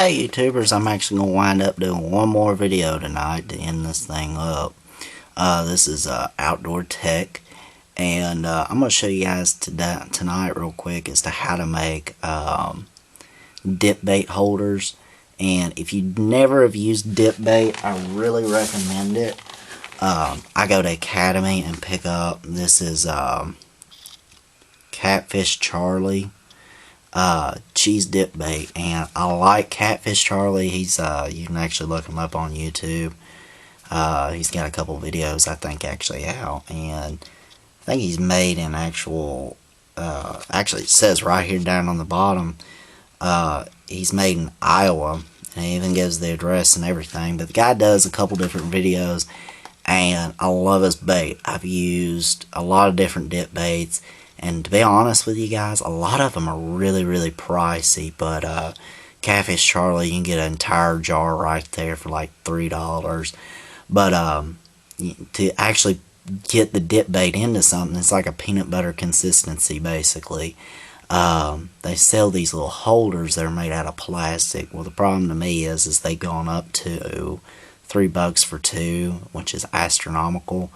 Hey YouTubers, I'm actually going to wind up doing one more video tonight to end this thing up. This is outdoor tech, and I'm going to show you guys tonight real quick as to how to make dip bait holders. And if you never have used dip bait, I really recommend it. I go to Academy and pick up, this is Catfish Charlie cheese dip bait, and I like Catfish Charlie. He's you can actually look him up on YouTube. He's got a couple videos I think actually out, and I think he's made in actually it says right here down on the bottom he's made in Iowa, and he even gives the address and everything. But the guy does a couple different videos, and I love his bait. I've used a lot of different dip baits, and to be honest with you guys, a lot of them are really pricey. But Catfish Charlie, you can get an entire jar right there for like $3. But to actually get the dip bait into something, it's like a peanut butter consistency basically. They sell these little holders that are made out of plastic. Well, the problem to me is they've gone up to $3 for two, which is astronomical.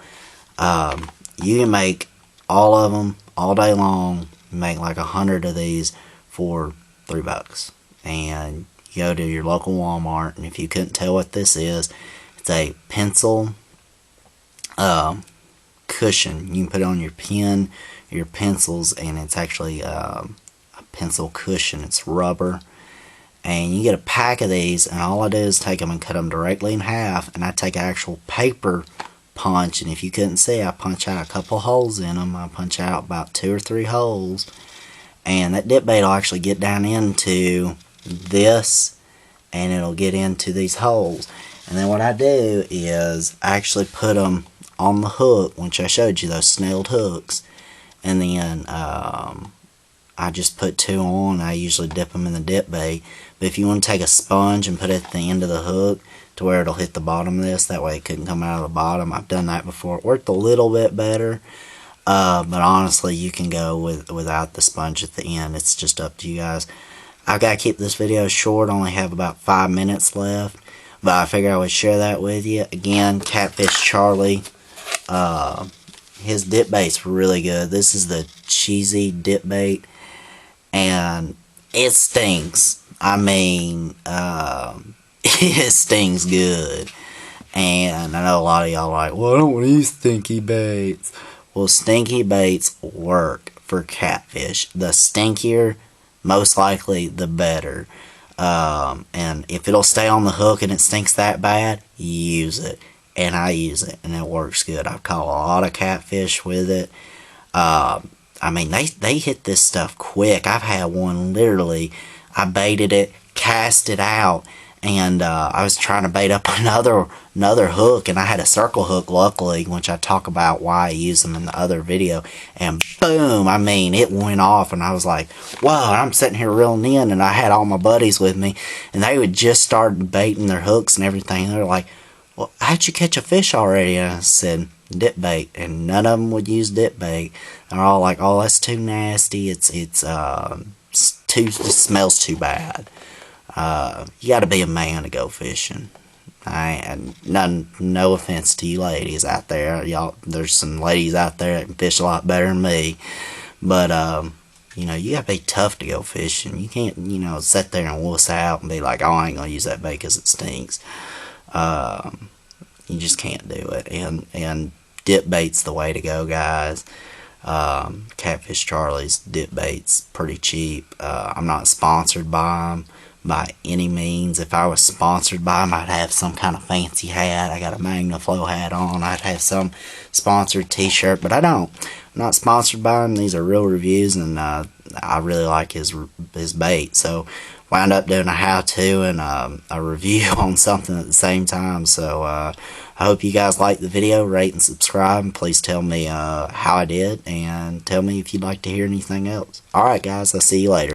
You can make all of them all day long. Make like 100 of these for $3, and you go to your local Walmart, and if you couldn't tell what this is, it's a pencil cushion. You can put it on your pen, your pencils, and it's actually a pencil cushion. It's rubber, and you get a pack of these, and all I do is take them and cut them directly in half, and I take an actual paper punch, and if you couldn't see, I punch out a couple holes in them. I punch out about 2 or 3 holes, and that dip bait will actually get down into this, and it'll get into these holes. And then what I do is I actually put them on the hook, which I showed you, those snelled hooks, and then I just put 2 on. I usually dip them in the dip bait, but if you want to take a sponge and put it at the end of the hook to where it'll hit the bottom of this, that way it couldn't come out of the bottom. I've done that before. It worked a little bit better, but honestly you can go without the sponge at the end. It's just up to you guys. I've got to keep this video short. I only have about 5 minutes left, but I figured I would share that with you. Again, Catfish Charlie, his dip bait's really good. This is the cheesy dip bait, and it stings. I mean, it stings good. And I know a lot of y'all are like, well, I don't want to use stinky baits. Well, stinky baits work for catfish. The stinkier, most likely, the better. And if it'll stay on the hook and it stinks that bad, use it. And I use it, and it works good. I've caught a lot of catfish with it. I mean, they hit this stuff quick. I've had one literally, I baited it, cast it out, and I was trying to bait up another hook, and I had a circle hook, luckily, which I talk about why I use them in the other video, and boom, I mean, it went off, and I was like, wow, I'm sitting here reeling in, and I had all my buddies with me, and they would just start baiting their hooks and everything. They're like, well, how'd you catch a fish already? And I said, dip bait, and none of them would use dip bait. They're all like, oh, that's too nasty, it smells too bad. You gotta be a man to go fishing. No offense to you ladies out there, y'all. There's some ladies out there that can fish a lot better than me, but you know, you gotta be tough to go fishing. You can't, you know, sit there and wuss out and be like, oh, I ain't gonna use that bait because it stinks. You just can't do it, and dip bait's the way to go, guys. Catfish Charlie's dip bait's pretty cheap. I'm not sponsored by them by any means. If I was sponsored by them, I'd have some kind of fancy hat. I got a MagnaFlow hat on. I'd have some sponsored t-shirt, but I don't. I'm not sponsored by them. These are real reviews, and I really like his bait. So wound up doing a how-to and a review on something at the same time. So I hope you guys like the video. Rate and subscribe, and please tell me how I did, and tell me if you'd like to hear anything else. Alright guys, I'll see you later.